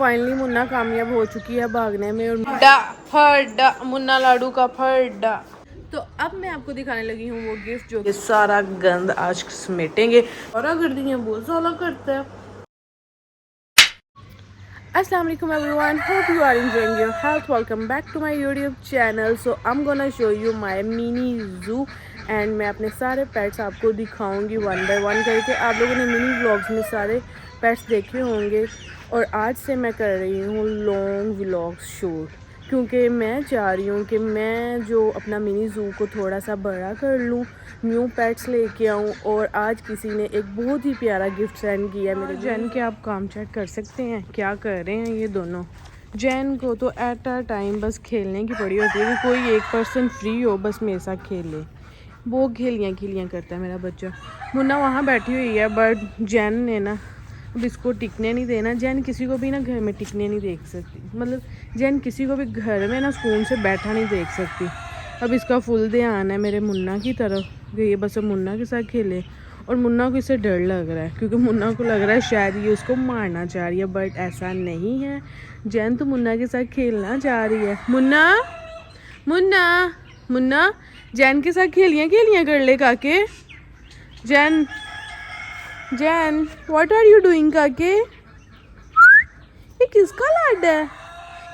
Finally Munna कामयाब हो चुकी है भागने में और मुन्ना लाडू का फर्डा। तो अब मैं आपको दिखाने लगी हूँ वो गिफ्ट जो ये सारा गंद आज समेटेंगे और अगर दिए बहुत सारा करता है। Assalamu alaikum everyone, hope you are enjoying your health. Welcome back to my YouTube channel. So I'm gonna show you my mini zoo and मैं अपने सारे पेट्स आपको दिखाऊंगी वन बाय वन करके। आप लोगों ने मिनी व्लॉग्स में सारे पेट्स देखे होंगे और आज से मैं कर रही हूँ लॉन्ग व्लॉग्स शूट, क्योंकि मैं चाह रही हूँ कि मैं जो अपना मिनी ज़ू को थोड़ा सा बड़ा कर लूँ, न्यू पेट्स लेके आऊँ। और आज किसी ने एक बहुत ही प्यारा गिफ्ट सेंड किया मेरे जैन के। आप काम चेक कर सकते हैं क्या कर रहे हैं ये दोनों। जैन को तो एट अ टाइम बस खेलने की पड़ी होती है कि कोई एक पर्सन फ्री हो बस मेरे साथ खेले। वो खेलियाँ करता है मेरा बच्चा। मुन्ना वहाँ बैठी हुई है बट जैन ने ना अब इसको टिकने नहीं देना। जैन किसी को भी ना घर में टिकने नहीं देख सकती, मतलब जैन किसी को भी घर में ना सुकून से बैठा नहीं देख सकती। अब इसका फुल ध्यान है मेरे मुन्ना की तरफ कि ये बस मुन्ना के साथ खेले। और मुन्ना को इससे डर लग रहा है क्योंकि मुन्ना को लग रहा है शायद ये उसको मारना चाह रही है, बट ऐसा नहीं है। जैन तो मुन्ना के साथ खेलना चाह रही है। मुन्ना मुन्ना मुन्ना जैन के साथ खेलियाँ कर ले काके। Jain Jain what are you doing काके? ये किसका लाड है?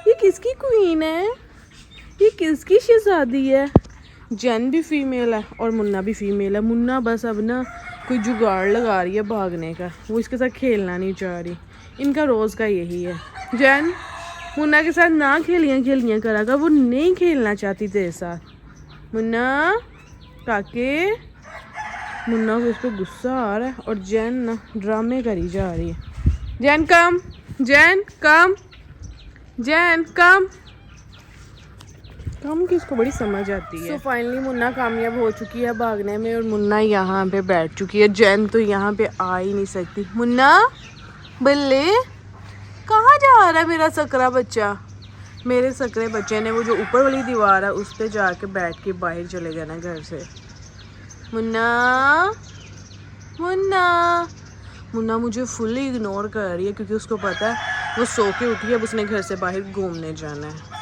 ये किसकी क्वीन है? ये किसकी शहजादी है? जैन भी फीमेल है और मुन्ना भी फीमेल है। मुन्ना बस अब ना कोई जुगाड़ लगा रही है भागने का, वो इसके साथ खेलना नहीं चाह रही। इनका रोज़ का यही है। जैन मुन्ना के साथ ना खेलियाँ करा, वो नहीं खेलना चाहती तेरे साथ। मुन्ना काके, मुन्ना को इस पर गुस्सा आ रहा है और जैन ना ड्रामे करी जा रही है। जैन कम, जैन कम, जैन कम कम की इसको बड़ी समझ आती है। तो फाइनली मुन्ना कामयाब हो चुकी है भागने में और मुन्ना यहाँ पे बैठ चुकी है। जैन तो यहाँ पे आ ही नहीं सकती। मुन्ना बल्ले कहाँ जा रहा है मेरा सकरा बच्चा? मेरे सकरे बच्चे ने वो जो ऊपर वाली दीवार है उस पर जाके बैठ के बाहर चले जाना घर से। मुन्ना मुन्ना मुन्ना मुझे फुल्ली इग्नोर कर रही है क्योंकि उसको पता है वो सो के उठी है, अब उसने घर से बाहर घूमने जाना है।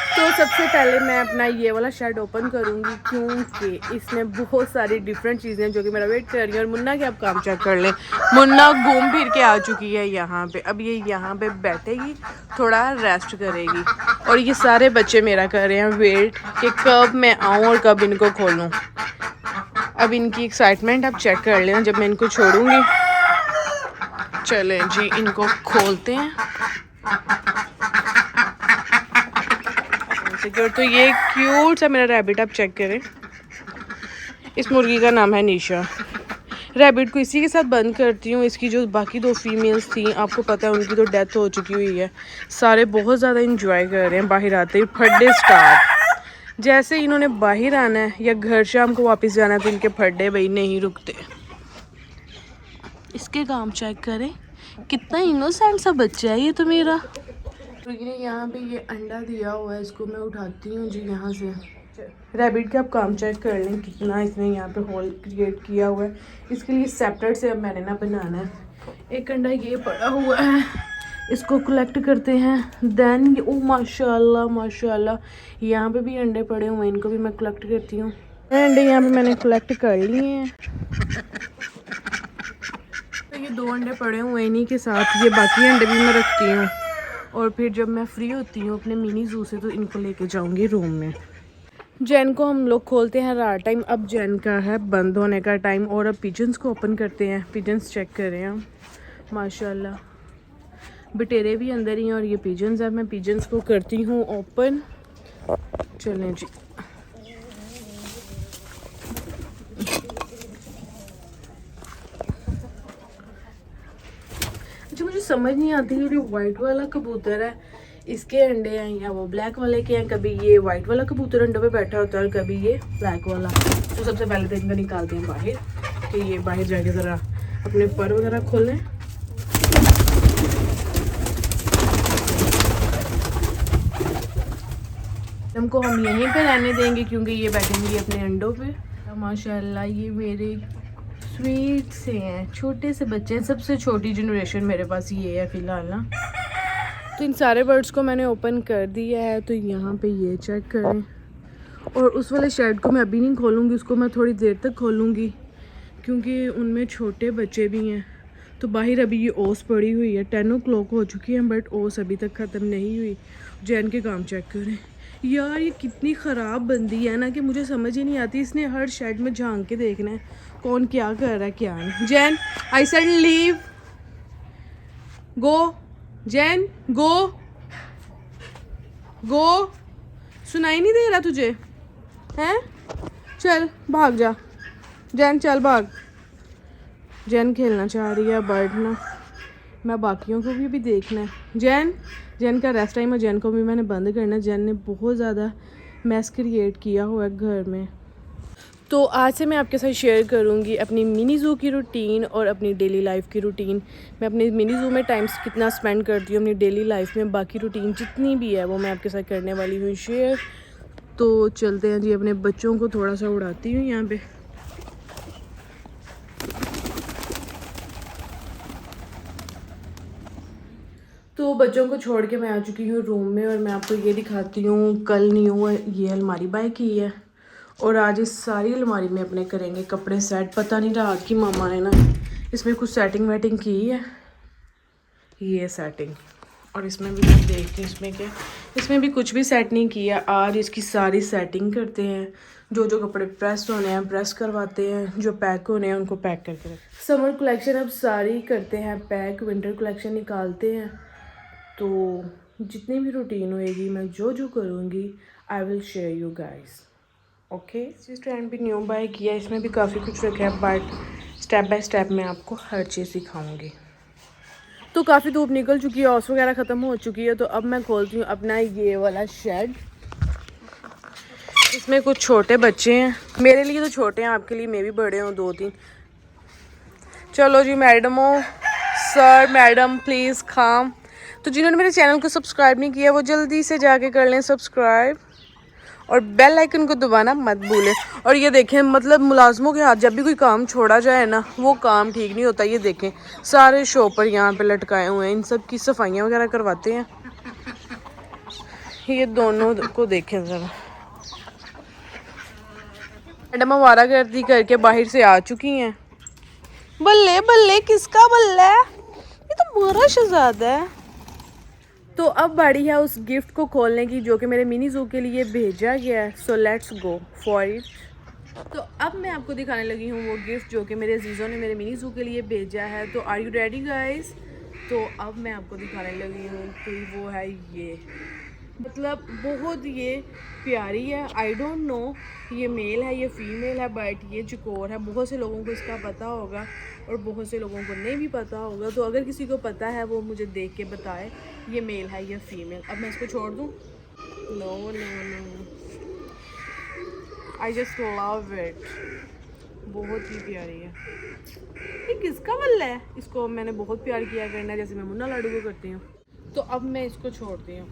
तो सबसे पहले मैं अपना ये वाला शेड ओपन करूँगी क्योंकि इसमें बहुत सारी डिफरेंट चीज़ें जो कि मेरा वेट कर रही है। और मुन्ना के आप काम चेक कर लें, मुन्ना घूम फिर के आ चुकी है यहाँ पे। अब ये यहाँ पे बैठेगी, थोड़ा रेस्ट करेगी। और ये सारे बच्चे मेरा कर रहे हैं वेट कि कब मैं आऊँ और कब इनको खोलूँ। अब इनकी एक्साइटमेंट आप चेक कर लेना जब मैं इनको छोड़ूंगी। चलें जी इनको खोलते हैं। तो ये क्यूट सा मेरा रैबिट आप चेक करें। इस मुर्गी का नाम है निशा। रैबिट को इसी के साथ बंद करती हूँ। इसकी जो बाकी दो फीमेल्स थी आपको पता है उनकी तो डेथ हो चुकी हुई है। सारे बहुत ज़्यादा इंजॉय कर रहे हैं बाहर आते ही। फड्डे स्टार्ट, जैसे इन्होंने बाहर आना है या घर शाम को वापस जाना है तो इनके फड्डे भाई नहीं रुकते। इसके काम चेक करें, कितना इनोसेंट सा बच्चा है ये तो मेरा। यहाँ पे ये अंडा दिया हुआ है, इसको मैं उठाती हूँ जी यहाँ से। रैबिट के आप काम चेक कर लें कितना इसने यहाँ पे होल क्रिएट किया हुआ है। इसके लिए सेपरेट से अब मैंने ना बनाना है। एक अंडा ये पड़ा हुआ है, इसको कलेक्ट करते हैं। देन ओ माशाल्लाह माशाल्लाह यहाँ पे भी अंडे पड़े हुए हैं, इनको भी मैं कलेक्ट करती हूँ। अंडे यहाँ पे मैंने कलेक्ट कर लिए हैं। तो ये दो अंडे पड़े हुए हैं, इन्हीं के साथ ये बाकी अंडे भी मैं रखती हूँ। और फिर जब मैं फ्री होती हूँ अपने मिनी ज़ू से तो इनको लेके जाऊँगी रूम में। जैन को हम लोग खोलते हैं रात टाइम। अब जैन का है बंद होने का टाइम और अब पिजन्स को ओपन करते हैं। पिजन्स चेक करें हम, माशाल्लाह बटेरे भी अंदर ही हैं और ये पिजन्स है। मैं पिजन्स को करती हूँ ओपन। चलें जी अच्छा, मुझे समझ नहीं आती ये जो वाइट वाला कबूतर है इसके अंडे हैं या वो ब्लैक वाले के हैं। कभी ये वाइट वाला कबूतर अंडे पे बैठा होता है और कभी ये ब्लैक वाला। तो सबसे पहले तो इनको निकालते हैं बाहर कि ये बाहर जाके ज़रा अपने पर वगैरह खोलें। हमको हम यहीं पे रहने देंगे क्योंकि ये बैठेंगी अपने अंडों पे। माशाल्लाह ये मेरे स्वीट से हैं, छोटे से बच्चे हैं। सबसे छोटी जनरेशन मेरे पास ये है फ़िलहाल ना। तो इन सारे बर्ड्स को मैंने ओपन कर दिया है। तो यहाँ पे ये चेक करें। और उस वाले शेड को मैं अभी नहीं खोलूँगी, उसको मैं थोड़ी देर तक खोलूँगी क्योंकि उनमें छोटे बच्चे भी हैं। तो बाहर अभी ये ओस पड़ी हुई है, 10 o'clock हो चुकी है बट ओस अभी तक ख़त्म नहीं हुई। जैन के काम चेक करें यार, ये कितनी ख़राब बंदी है ना कि मुझे समझ ही नहीं आती। इसने हर शेड में झांक के देखना है कौन क्या कर रहा है क्या नहीं। जैन, आई सेड लीव, गो। जैन गो, गो। सुनाई नहीं दे रहा तुझे हैं? चल भाग जा जैन, चल भाग। जैन खेलना चाह रही है बर्ड ना, मैं बाकियों को भी देखना है। जैन का रेस्ट टाइम है, जैन को भी मैंने बंद करना है। जैन ने बहुत ज़्यादा मैस क्रिएट किया हुआ है घर में। तो आज से मैं आपके साथ शेयर करूंगी अपनी मिनी ज़ू की रूटीन और अपनी डेली लाइफ की रूटीन। मैं अपने मिनी ज़ू में टाइम कितना स्पेंड करती हूँ, अपनी डेली लाइफ में बाकी रूटीन जितनी भी है वो मैं आपके साथ करने वाली हूँ शेयर। तो चलते हैं जी, अपने बच्चों को थोड़ा सा उड़ाती हूँ यहाँ पे। तो बच्चों को छोड़ के मैं आ चुकी हूँ रूम में और मैं आपको ये दिखाती हूँ। कल न्यू ये अलमारी बाय की है और आज इस सारी अलमारी में अपने करेंगे कपड़े सेट। पता नहीं रात की मामा ने ना इसमें कुछ सेटिंग वेटिंग की है, ये सेटिंग। और इसमें भी मैं देखती हूँ इसमें क्या, इसमें भी कुछ भी सेट नहीं किया। आज इसकी सारी सेटिंग करते हैं। जो जो कपड़े प्रेस होने हैं प्रेस करवाते हैं, जो पैक होने हैं उनको पैक करके रखते। समर कलेक्शन अब सारी करते हैं पैक, विंटर कलेक्शन निकालते हैं। तो जितनी भी रूटीन होएगी मैं जो जो करूँगी I will share you guys, okay. इस ट्रेंड भी न्यू बाय किया, इसमें भी काफ़ी कुछ रखा है बट स्टेप बाय स्टेप मैं आपको हर चीज़ दिखाऊंगी। तो काफ़ी धूप निकल चुकी है, ऑस वगैरह ख़त्म हो चुकी है। तो अब मैं खोलती हूँ अपना ये वाला शेड। इसमें कुछ छोटे बच्चे हैं, मेरे लिए तो छोटे हैं, आपके लिए मैं भी बड़े हूँ 2-3। चलो जी मैडमो, सर मैडम प्लीज़ काम। तो जिन्होंने मेरे चैनल को सब्सक्राइब नहीं किया वो जल्दी से जाके कर लें सब्सक्राइब और बेल आइकन को दबाना मत भूलें। और ये देखें, मतलब मुलाजमों के हाथ जब भी कोई काम छोड़ा जाए ना वो काम ठीक नहीं होता। ये देखें सारे शॉपर यहाँ पे लटकाए हुए हैं, इन सब की सफाइयाँ वगैरह करवाते हैं। ये दोनों को देखें ज़रा। मैडम आवारागर्दी करके बाहर से आ चुकी हैं। बल्ले बल्ले, किसका बल्ला है? ये तो मेरा शहजादा है। तो अब बारी है उस गिफ्ट को खोलने की जो कि मेरे मिनी ज़ू के लिए भेजा गया है। So let's go for it. तो अब मैं आपको दिखाने लगी हूँ वो गिफ्ट जो कि मेरे अजीज़ों ने मेरे मिनी ज़ू के लिए भेजा है। तो आर यू रेडी गाइस? तो अब मैं आपको दिखाने लगी हूँ। तो वो है ये, मतलब बहुत ये प्यारी है। आई डोंट नो ये मेल है ये फीमेल है बट ये चकोर है। बहुत से लोगों को इसका पता होगा और बहुत से लोगों को नहीं भी पता होगा। तो अगर किसी को पता है वो मुझे देख के बताए ये मेल है या फीमेल। अब मैं इसको छोड़ दूँ? No no no, I just love it, बहुत ही प्यारी है। ये किसका बल्ला है? इसको मैंने बहुत प्यार किया करना है जैसे मैं मुन्ना लाडू को करती हूँ। तो अब मैं इसको छोड़ती हूँ।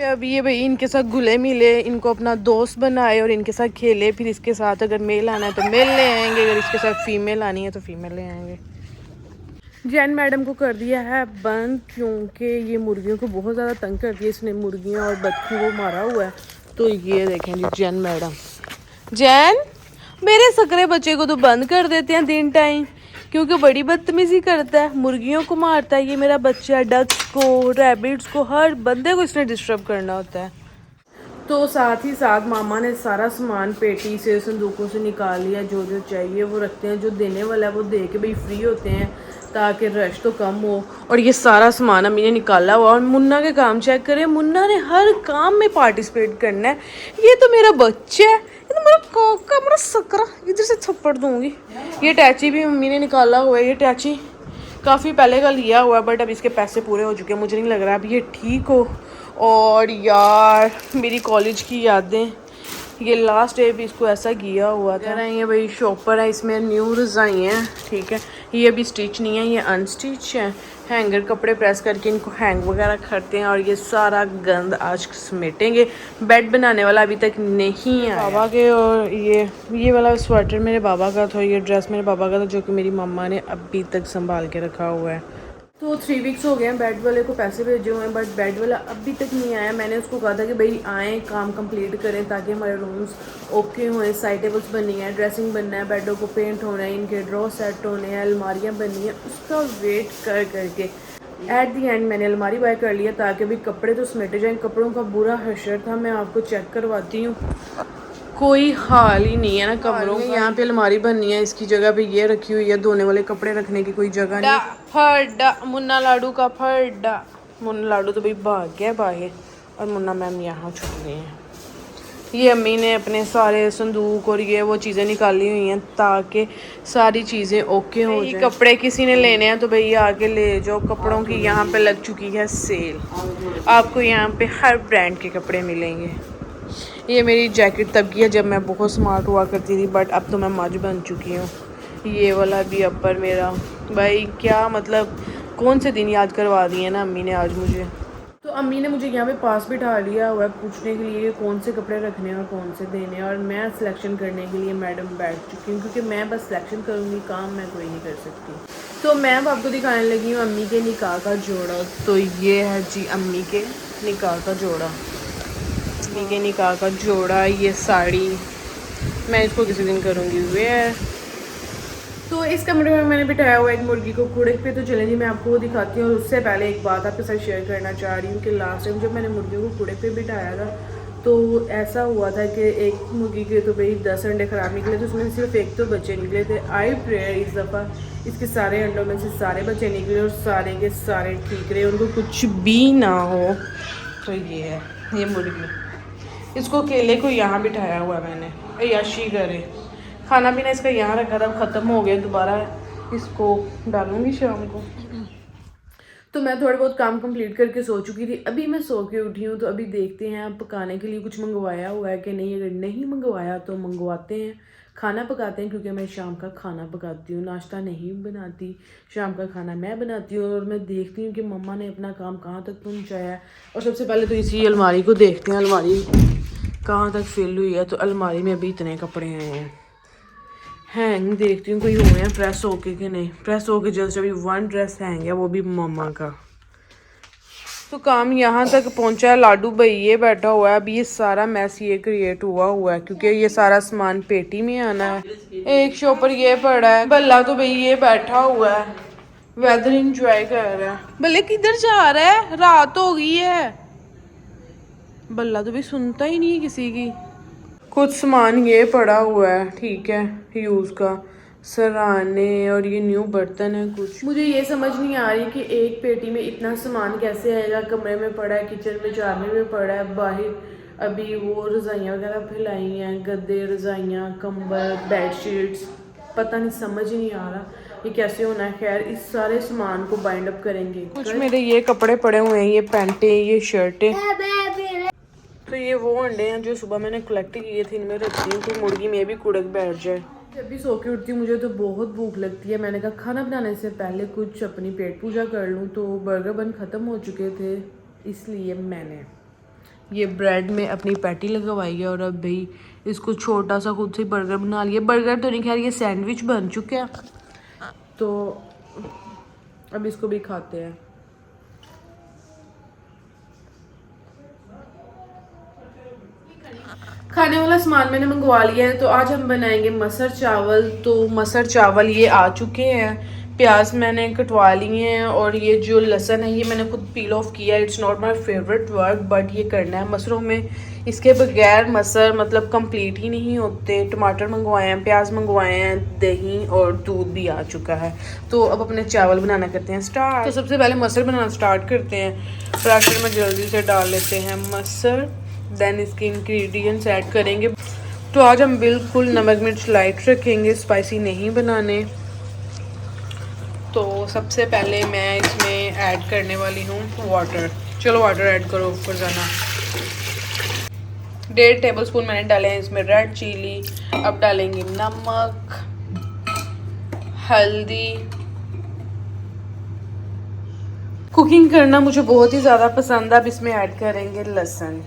अभी ये भाई इनके साथ घुले मिले, इनको अपना दोस्त बनाए और इनके साथ खेले। फिर इसके साथ अगर मेल आना है तो मेल ले आएंगे, अगर इसके साथ फीमेल आनी है तो फीमेल ले आएंगे। जैन मैडम को कर दिया है बंद क्योंकि ये मुर्गियों को बहुत ज़्यादा तंग करती है। इसने मुर्गियाँ और बच्चों को मारा हुआ है। तो ये देखें जी जैन मैडम। जैन, मेरे सकरे बच्चे को तो बंद कर देते हैं दिन टाइम क्योंकि बड़ी बदतमीजी करता है, मुर्गियों को मारता है। ये मेरा बच्चा डक्स को, रैबिट्स को, हर बंदे को इसने डिस्टर्ब करना होता है। तो साथ ही साथ मामा ने सारा सामान पेटी से, संदूकों से निकाल लिया। जो जो चाहिए वो रखते हैं, जो देने वाला है वो दे के भाई फ्री होते हैं ताकि रश तो कम हो। और ये सारा सामान अम्मी ने निकाला हुआ। और मुन्ना के काम चेक करें, मुन्ना ने हर काम में पार्टिसिपेट करना है। ये तो मेरा बच्चा है, ये तो मेरा काका, मेरा सकरा। इधर से थप्पड़ दूंगी। ये टैची भी मम्मी ने निकाला हुआ है। ये टैची काफ़ी पहले का लिया हुआ है बट अब इसके पैसे पूरे हो चुके हैं, मुझे नहीं लग रहा अब ये ठीक हो। और यार मेरी कॉलेज की यादें, ये लास्ट डे भी इसको ऐसा किया हुआ था। ये भाई शॉपर है, इसमें न्यू रज़ाई हैं, ठीक है। ये अभी स्टिच नहीं है, ये अनस्टिच है। हैंगर कपड़े प्रेस करके इनको हैंग वगैरह करते हैं। और ये सारा गंद आज समेटेंगे। बेड बनाने वाला अभी तक नहीं है बाबा के। और ये वाला स्वेटर मेरे बाबा का था, ये ड्रेस मेरे बाबा का था जो कि मेरी मम्मा ने अभी तक संभाल के रखा हुआ है। तो 3 वीक्स हो गए हैं बेड वाले को पैसे भेजे हुए हैं, बट बेड वाला अभी तक नहीं आया। मैंने उसको कहा था कि भाई आएँ, काम कंप्लीट करें ताकि हमारे रूम्स ओके हों, साइड टेबल्स बननी है, ड्रेसिंग बनना है, बेडों को पेंट होना है, इनके ड्रॉ सेट होने हैं, अलमारियाँ बननी हैं। उसका वेट कर करके एट दी एंड मैंने अलमारी बाय कर लिया ताकि अभी कपड़े तो समेटे जाएँ। कपड़ों का बुरा हशर था, मैं आपको चेक करवाती हूँ। कोई हाल ही नहीं है ना कमरों में। यहाँ पे अलमारी बननी है, इसकी जगह पे ये रखी हुई है, धोने वाले कपड़े रखने की कोई जगह नहीं। फर्डा मुन्ना लाडू का फर्डा। मुन्ना लाडू तो भाई भाग गया बाहर और मुन्ना मैम यहाँ छुप गए हैं। ये अम्मी ने अपने सारे संदूक और ये वो चीज़ें निकाली हुई हैं ताकि सारी चीज़ें ओके हो जाए। कपड़े किसी ने लेने हैं तो भैया आके ले जाओ। कपड़ों की यहाँ पे लग चुकी है सेल, आपको यहाँ पे हर ब्रांड के कपड़े मिलेंगे। ये मेरी जैकेट तब की है जब मैं बहुत स्मार्ट हुआ करती थी, बट अब तो मैं मज बन चुकी हूँ। ये वाला भी अपर मेरा भाई, क्या मतलब कौन से दिन याद करवा दिए ना अम्मी ने आज मुझे। तो अम्मी ने मुझे यहाँ पे पास बिठा लिया हुआ है पूछने के लिए कौन से कपड़े रखने हैं और कौन से देने हैं, और मैं सिलेक्शन करने के लिए मैडम बैठ चुकी हूँ क्योंकि मैं बस सिलेक्शन करूँगी, काम मैं कोई नहीं कर सकती। तो मैं अब आपको दिखाने लगी हूँ अम्मी के निकाह का जोड़ा। तो ये है जी अम्मी के निकाह का जोड़ा, अम्मी के निकाह का जोड़ा। ये साड़ी मैं इसको किसी दिन करूँगी वेयर। तो इस कमरे में मैंने बिठाया हुआ एक मुर्गी को कूड़े पे। तो चलें जी मैं आपको वो दिखाती हूँ। और उससे पहले एक बात आपके साथ शेयर करना चाह रही हूँ कि लास्ट टाइम जब मैंने मुर्गियों को कूड़े पे बिठाया था तो ऐसा हुआ था कि एक मुर्गी के तो भाई 10 अंडे ख़राब निकले, तो उसमें सिर्फ एक तो बच्चे निकले थे। आई प्रेयर इस दफ़ा इसके सारे अंडों में से सारे बच्चे निकले और सारे के सारे ठीक रहे, उनको कुछ भी ना हो। तो ये है ये मुर्गी, इसको केले को यहाँ बिठाया हुआ मैंने, अय्याशी करे। खाना पीना इसका यहाँ रखा था, ख़त्म हो गया, दोबारा इसको डालूंगी शाम को। तो मैं थोड़ा बहुत काम कंप्लीट करके सो चुकी थी, अभी मैं सो के उठी हूँ। तो अभी देखते हैं आप पकाने के लिए कुछ मंगवाया हुआ है कि नहीं। अगर नहीं मंगवाया तो मंगवाते हैं, खाना पकाते हैं, क्योंकि मैं शाम का खाना पकाती हूँ, नाश्ता नहीं बनाती। शाम का खाना मैं बनाती हूँ और मैं देखती हूँ कि मम्मा ने अपना काम कहाँ तक पहुँचाया है। और सबसे पहले तो इसी अलमारी को देखते हैं, अलमारी कहाँ तक फिल हुई है। तो अलमारी में अभी इतने कपड़े हैं, हैंग देखती हूँ कोई हुए हैं प्रेस होके कि नहीं। प्रेस होके जस्ट अभी 1 ड्रेस हैंग है, वो भी मम्मा का। तो काम यहाँ तक पहुँचा है। लाडू भाई ये बैठा हुआ है, अभी ये सारा मैस ये क्रिएट हुआ है क्योंकि ये सारा सामान पेटी में आना है। एक शॉपर ये पड़ा है। बल्ला तो भाई ये बैठा हुआ है, वेदर इंजॉय कर रहा है। बल्ले किधर जा रहा है, रात हो गई है। बल्ला तो भी सुनता ही नहीं है किसी की। कुछ सामान ये पड़ा हुआ है, ठीक है, यूज़ का सराहने और ये न्यू बर्तन है कुछ। मुझे ये समझ नहीं आ रही कि एक पेटी में इतना सामान कैसे आएगा। कमरे में पड़ा है, किचन में चारने में पड़ा है, बाहर अभी वो रज़ाइयाँ वगैरह फैलाई हैं, गद्दे, रज़ाइयाँ, कंबल, बेडशीट्स, पता नहीं, समझ ही नहीं आ रहा ये कैसे होना है। खैर इस सारे सामान को बाइंड अप करेंगे। कुछ मेरे ये कपड़े पड़े हुए हैं, ये पैंटें, ये शर्टें। तो ये वो अंडे हैं जो सुबह मैंने कलेक्ट किए थे, इनमें रखती हूँ कोई मुर्गी में भी कुड़क बैठ जाए। जब भी सो के उठती हूँ मुझे तो बहुत भूख लगती है। मैंने कहा खाना बनाने से पहले कुछ अपनी पेट पूजा कर लूँ। तो बर्गर बन ख़त्म हो चुके थे, इसलिए मैंने ये ब्रेड में अपनी पैटी लगवाई है और अब भाई इसको छोटा सा खुद से बर्गर बना लिया। बर्गर तो नहीं, खैर ये सैंडविच बन चुका है, तो अब इसको भी खाते हैं। खाने वाला सामान मैंने मंगवा लिया है। तो आज हम बनाएंगे मसर चावल। तो मसर चावल ये आ चुके हैं, प्याज मैंने कटवा लिए हैं और ये जो लहसुन है ये मैंने खुद पील ऑफ किया है। It's not my favourite work but ये करना है मसरों में, इसके बगैर मसर मतलब कंप्लीट ही नहीं होते। टमाटर मंगवाए हैं, प्याज मंगवाए हैं, दही और दूध भी आ चुका है। तो अब अपने चावल बनाना करते हैं स्टार्ट। तो सबसे पहले मसर बनाना स्टार्ट करते हैं। प्रेशर में जल्दी से डाल लेते हैं मसर, देन इसके इंग्रेडिएंट्स ऐड करेंगे। तो आज हम बिल्कुल नमक मिर्च लाइट रखेंगे, स्पाइसी नहीं बनाने। तो सबसे पहले मैं इसमें ऐड करने वाली हूँ वाटर। चलो वाटर ऐड करो ऊपर जाना। 1.5 टेबलस्पून मैंने डाले हैं इसमें रेड चिली। अब डालेंगे नमक, हल्दी। कुकिंग करना मुझे बहुत ही ज़्यादा पसंद है। अब इसमें ऐड करेंगे लहसुन।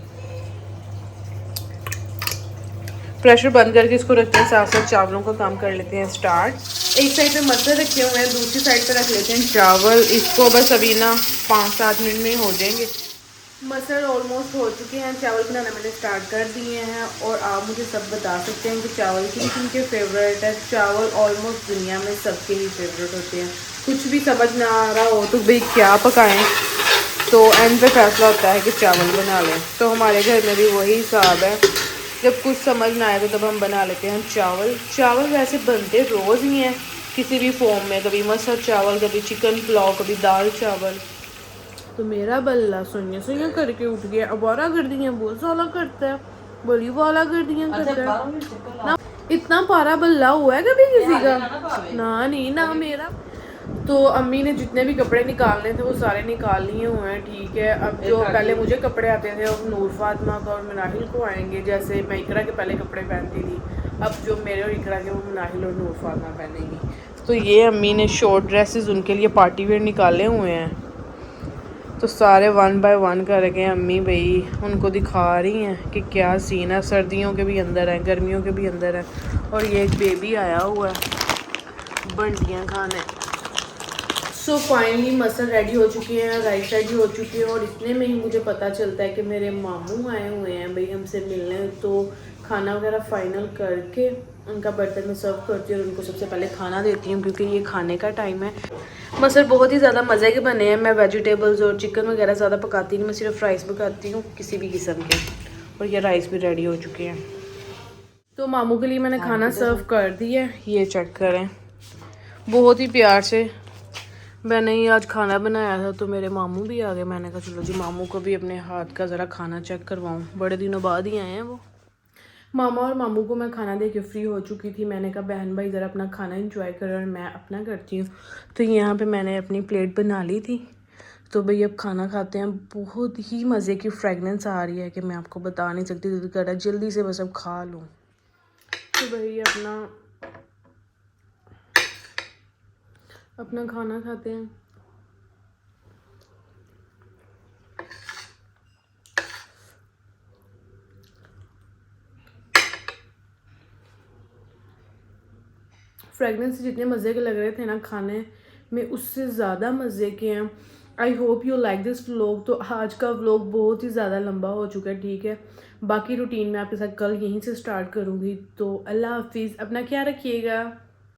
प्रेशर बंद करके इसको रखते हैं, साथ साथ चावलों का काम कर लेते हैं स्टार्ट। एक साइड पे मटर रखे हुए हैं, दूसरी साइड पे रख लेते हैं चावल। इसको बस अभी ना 5-7 मिनट में हो जाएंगे। मटर ऑलमोस्ट हो चुके हैं, चावल बनाना मैंने स्टार्ट कर दिए हैं। और आप मुझे सब बता सकते हैं कि चावल किन किन के फेवरेट है। चावल ऑलमोस्ट दुनिया में सबके ही फेवरेट होते हैं। कुछ भी समझ ना आ रहा हो तो भाई क्या पकाएं, तो एंड पे फैसला होता है कि चावल बना लें। तो हमारे घर में भी वही हिसाब है, जब कुछ समझ ना आए तो तब हम बना लेते हैं चावल। चावल वैसे बनते रोज़ ही हैं किसी भी फॉर्म में, कभी मसर चावल, कभी चिकन पुलाव, कभी दाल चावल। तो मेरा बल्ला सोनिया सोनिया करके उठ गया, अबारा कर दिया बहुत ज़्यादा करता है, बड़ी वाला कर दिया करता है ना। इतना पारा बल्ला हुआ है कभी किसी का? ना नहीं ना मेरा। तो अम्मी ने जितने भी कपड़े निकालने थे वो सारे निकाल लिए हुए हैं, ठीक है। अब जो पहले मुझे कपड़े आते थे अब नूर फातिमा का और मनाहिल को आएंगे। जैसे मैं इकरा के पहले कपड़े पहनती थी, अब जो मेरे और इकरा के वो मनाहिल और नूर फातिमा पहनेंगी। तो ये अम्मी ने शॉर्ट ड्रेसेस उनके लिए पार्टी वेयर निकाले हुए हैं। तो सारे 1 बाय 1 करके अम्मी भाई उनको दिखा रही हैं कि क्या सीन है। सर्दियों के भी अंदर है, गर्मियों के भी अंदर है। और ये एक बेबी आया हुआ है बंडियाँ खाने। सो फाइनली मसल रेडी हो चुकी है, राइस रेडी हो चुकी है। और इतने में ही मुझे पता चलता है कि मेरे मामू आए हुए हैं भाई हमसे मिलने। तो खाना वगैरह फाइनल करके उनका बर्तन में सर्व करती हूँ और उनको सबसे पहले खाना देती हूँ, क्योंकि ये खाने का टाइम है। मसल बहुत ही ज़्यादा मज़े के बने हैं। मैं वेजिटेबल्स और चिकन वगैरह ज़्यादा पकाती नहीं, मैं सिर्फ राइस पकाती हूँ किसी भी किस्म के। और ये राइस भी रेडी हो चुके हैं। तो मामू के लिए मैंने खाना सर्व कर दिया है, ये चेक करें। बहुत ही प्यार से मैंने ही आज खाना बनाया था, तो मेरे मामू भी आ गए। मैंने कहा चलो जी मामू को भी अपने हाथ का ज़रा खाना चेक करवाऊँ, बड़े दिनों बाद ही आए हैं वो। मामा और मामू को मैं खाना दे के फ्री हो चुकी थी। मैंने कहा बहन भाई ज़रा अपना खाना एंजॉय करो और मैं अपना करती हूँ। तो यहाँ पे मैंने अपनी प्लेट बना ली थी। तो भाई अब खाना खाते हैं। बहुत ही मज़े की फ्रेगनेंस आ रही है कि मैं आपको बता नहीं सकती। दिल कर रहा है जल्दी से बस अब खा लूँ। तो भाई अपना खाना खाते हैं। फ्रेगनेंस जितने मज़े के लग रहे थे ना खाने में, उससे ज़्यादा मज़े के हैं। I hope you like this vlog. तो आज का व्लॉग बहुत ही ज़्यादा लंबा हो चुका है, ठीक है। बाकी रूटीन मैं आपके साथ कल यहीं से स्टार्ट करूँगी। तो अल्लाह हाफिज़, अपना ख्याल रखिएगा।